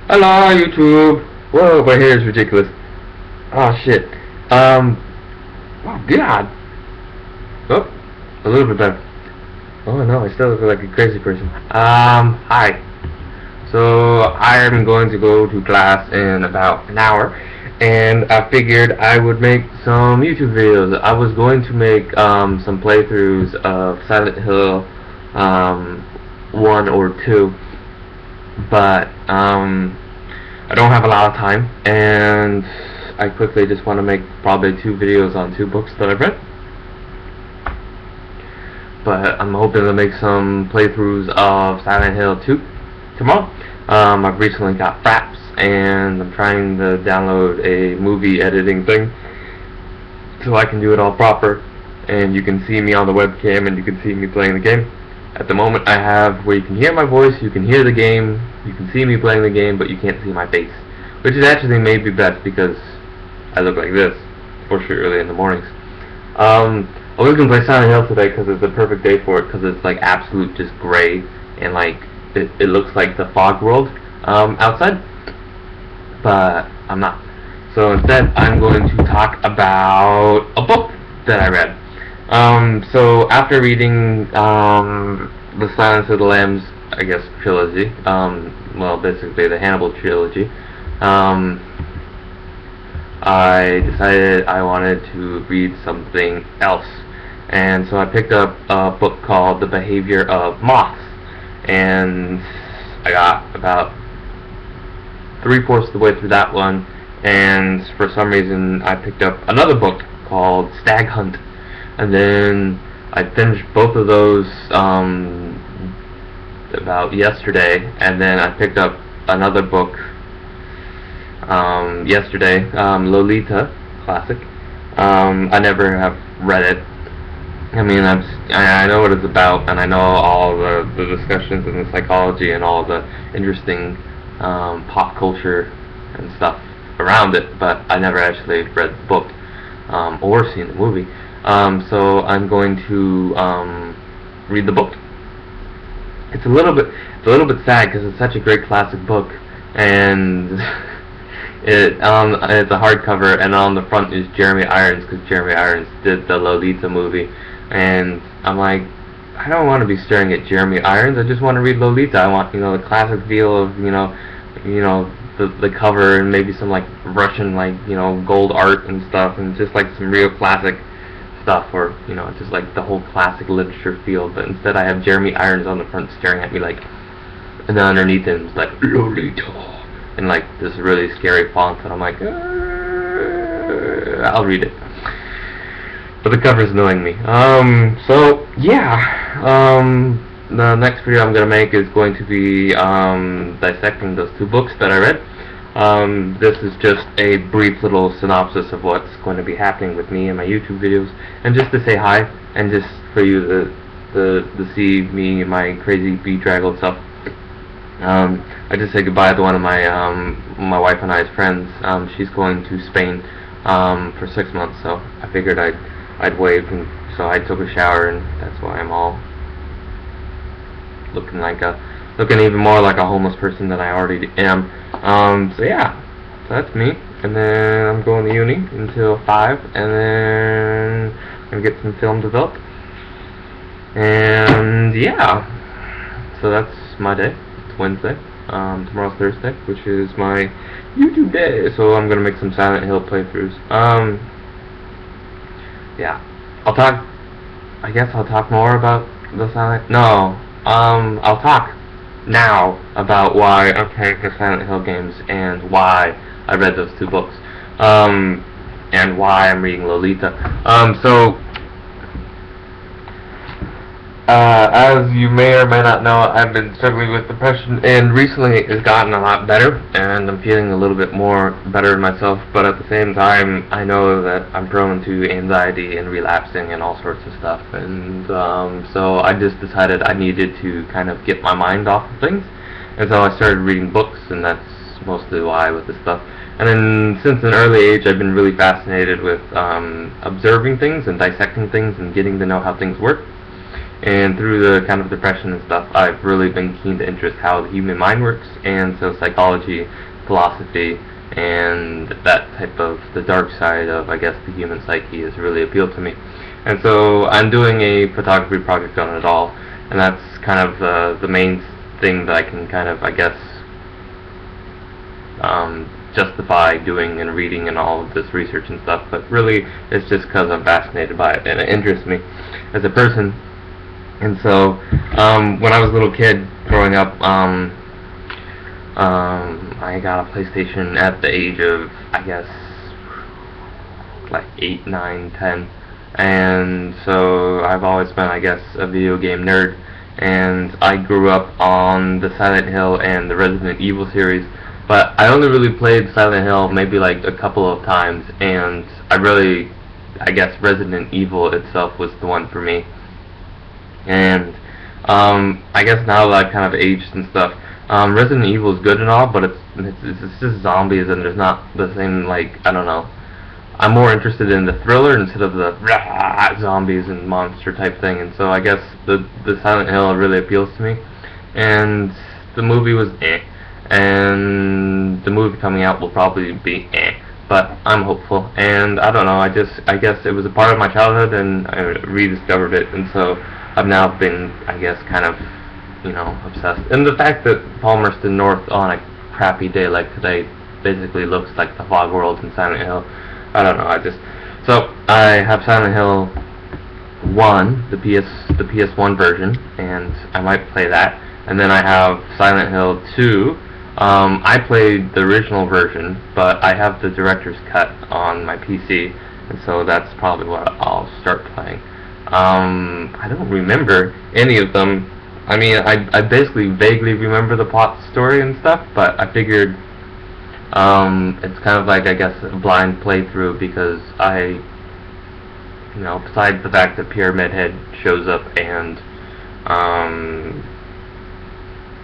Hello, YouTube. Whoa, my hair is ridiculous. Oh shit. Oh god. Oh, a little bit better. Oh no, I still look like a crazy person. Hi. So I am going to go to class in about an hour, and I figured I would make some YouTube videos. I was going to make some playthroughs of Silent Hill 1 or 2, but I don't have a lot of time, and I quickly just want to make probably 2 videos on 2 books that I've read. But I'm hoping to make some playthroughs of Silent Hill 2 tomorrow. I've recently got Fraps, and I'm trying to download a movie editing thing so I can do it all proper, and you can see me on the webcam and you can see me playing the game. At the moment I have where you can hear my voice, you can hear the game, you can see me playing the game, but you can't see my face, which is actually maybe best because I look like this, for sure, early in the mornings. I was gonna play Silent Hill today because it's the perfect day for it, because it's like absolute just gray, and like it looks like the fog world outside, but I'm not. So instead I'm going to talk about a book that I read. So after reading the Silence of the Lambs, I guess, trilogy, well, basically the Hannibal trilogy, I decided I wanted to read something else, and so I picked up a book called The Behavior of Moths, and I got about 3/4 of the way through that one, and for some reason I picked up another book called Stag Hunt, and then I finished both of those about yesterday, and then I picked up another book yesterday, Lolita, classic. I never have read it. I mean, I know what it's about, and I know all the discussions and the psychology and all the interesting pop culture and stuff around it, but I never actually read the book or seen the movie. So I'm going to read the book. It's a little bit sad because it's such a great classic book, and it's a hardcover, and on the front is Jeremy Irons, because Jeremy Irons did the Lolita movie, and I'm like, I don't want to be staring at Jeremy Irons. I just want to read Lolita. I want, the classic feel of, the cover, and maybe some like Russian, like, gold art and stuff, and just like some real classic stuff, or just like the whole classic literature feel. But instead I have Jeremy Irons on the front staring at me, like, and then underneath him it's like Lolita, and like this really scary font, and I'm like, I'll read it. But the cover's annoying me. So yeah, the next video I'm gonna make is going to be dissecting those 2 books that I read. This is just a brief little synopsis of what's going to be happening with me in my YouTube videos, and just to say hi, and just for you to see me and my crazy bedraggled self. I just said goodbye to one of my wife and I's friends. She's going to Spain for 6 months, so I figured I'd wave, and so I took a shower, and that's why I'm all looking even more like a homeless person than I already am. So yeah, so that's me, and then I'm going to uni until 5, and then I'm gonna get some film developed, and yeah, so that's my day. It's Wednesday. Tomorrow's Thursday, which is my YouTube day, so I'm gonna make some Silent Hill playthroughs. Yeah, I guess I'll talk more about the Silent... No, I'll talk now about why I played the Silent Hill games, and why I read those 2 books, and why I'm reading Lolita. As you may or may not know, I've been struggling with depression, and recently it's gotten a lot better, and I'm feeling a little bit more better in myself, but at the same time, I know that I'm prone to anxiety and relapsing and all sorts of stuff, and so I just decided I needed to kind of get my mind off of things, and so I started reading books, and that's mostly why with this stuff. And then, since an early age, I've been really fascinated with observing things and dissecting things and getting to know how things work. And through the kind of depression and stuff, I've really been keen to interest how the human mind works, and so psychology, philosophy, and that type of the dark side of, I guess, the human psyche has really appealed to me. And so I'm doing a photography project on it all, and that's kind of the main thing that I can kind of, I guess, justify doing and reading and all of this research and stuff. But really, it's just because I'm fascinated by it and it interests me as a person. And so, when I was a little kid growing up, I got a PlayStation at the age of, I guess, like 8, 9, 10. And so I've always been, I guess, a video game nerd. And I grew up on the Silent Hill and the Resident Evil series. But I only really played Silent Hill maybe like a couple of times. And I guess Resident Evil itself was the one for me. And I guess now that I've kind of aged and stuff, Resident Evil is good and all, but it's just zombies, and there's not the same, like, I don't know. I'm more interested in the thriller instead of the zombies and monster type thing, and so I guess the Silent Hill really appeals to me. And the movie was and the movie coming out will probably be but I'm hopeful, and I don't know, I guess it was a part of my childhood, and I rediscovered it, and so I've now been, I guess, kind of, you know, obsessed. And the fact that Palmerston North on a crappy day like today basically looks like the Fog World in Silent Hill, I don't know, so I have Silent Hill 1, the PS1 version, and I might play that, and then I have Silent Hill 2. I played the original version, but I have the director's cut on my PC, and so that's probably what I'll start playing. I don't remember any of them. I mean, I basically vaguely remember the plot story and stuff, but I figured it's kind of like, I guess, a blind playthrough, because you know, besides the fact that Pyramid Head shows up and,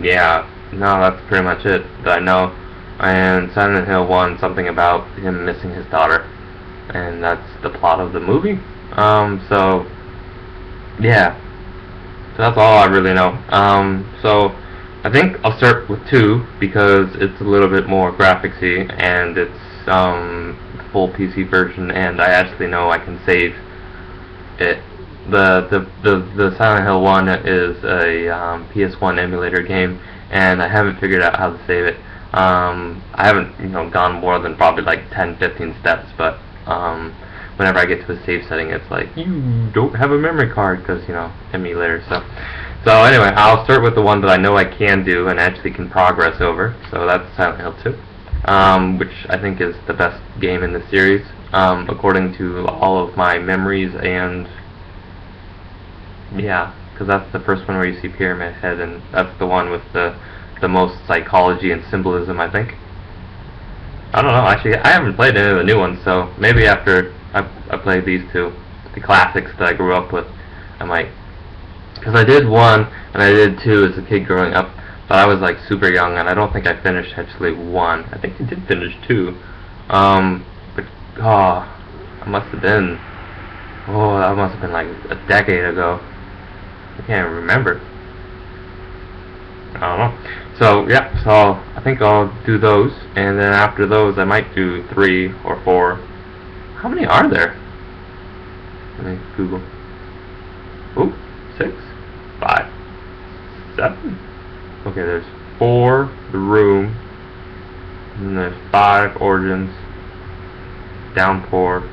yeah, no, that's pretty much it that I know. And Silent Hill 1, something about him missing his daughter, and that's the plot of the movie. So, yeah, so that's all I really know. So I think I'll start with 2, because it's a little bit more graphicsy, and it's full PC version, and I actually know I can save it. The Silent Hill 1 is a PS1 emulator game, and I haven't figured out how to save it. I haven't, you know, gone more than probably like 10-15 steps, but whenever I get to a save setting, it's like, you don't have a memory card, because, you know, emulator. So anyway, I'll start with the one that I know I can do and actually can progress over. So that's Silent Hill 2, which I think is the best game in the series, according to all of my memories. And yeah, because that's the first one where you see Pyramid Head, and that's the one with the most psychology and symbolism, I think. I don't know, actually, I haven't played any of the new ones, so maybe after I play these 2, the classics that I grew up with, I might. Because I did 1 and I did 2 as a kid growing up, but I was like super young, and I don't think I finished actually 1. I think I did finish 2. But I must have been, that must have been like a decade ago. I can't remember. I don't know. So yeah, so I think I'll do those, and then after those I might do 3 or 4. How many are there? Let me Google. Ooh, 6, 5, 7. Okay, there's 4, The Room, and there's 5, Origins, Downpour.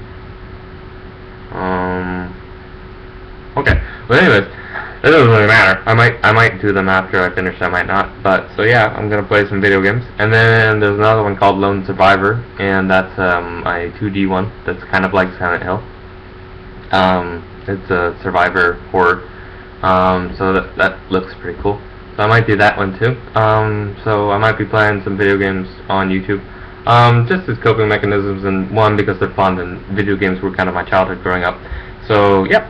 Okay. Well, anyways, it doesn't really matter. I might do them after I finish. I might not. But so yeah, I'm gonna play some video games, and then there's another one called Lone Survivor, and that's a 2D one that's kind of like Silent Hill. It's a survivor horror. So that looks pretty cool. So I might do that one too. So I might be playing some video games on YouTube. Just as coping mechanisms, and one, because they're fun, and video games were kind of my childhood growing up. So yep.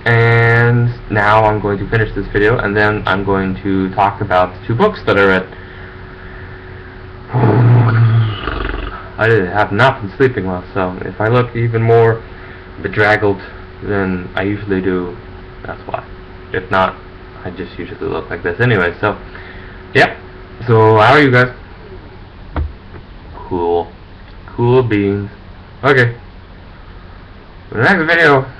And now I'm going to finish this video, and then I'm going to talk about the 2 books that I read. I have not been sleeping well, so if I look even more bedraggled than I usually do, that's why. If not, I just usually look like this anyway. So, yep. So how are you guys? Cool. Cool beans. Okay. The next video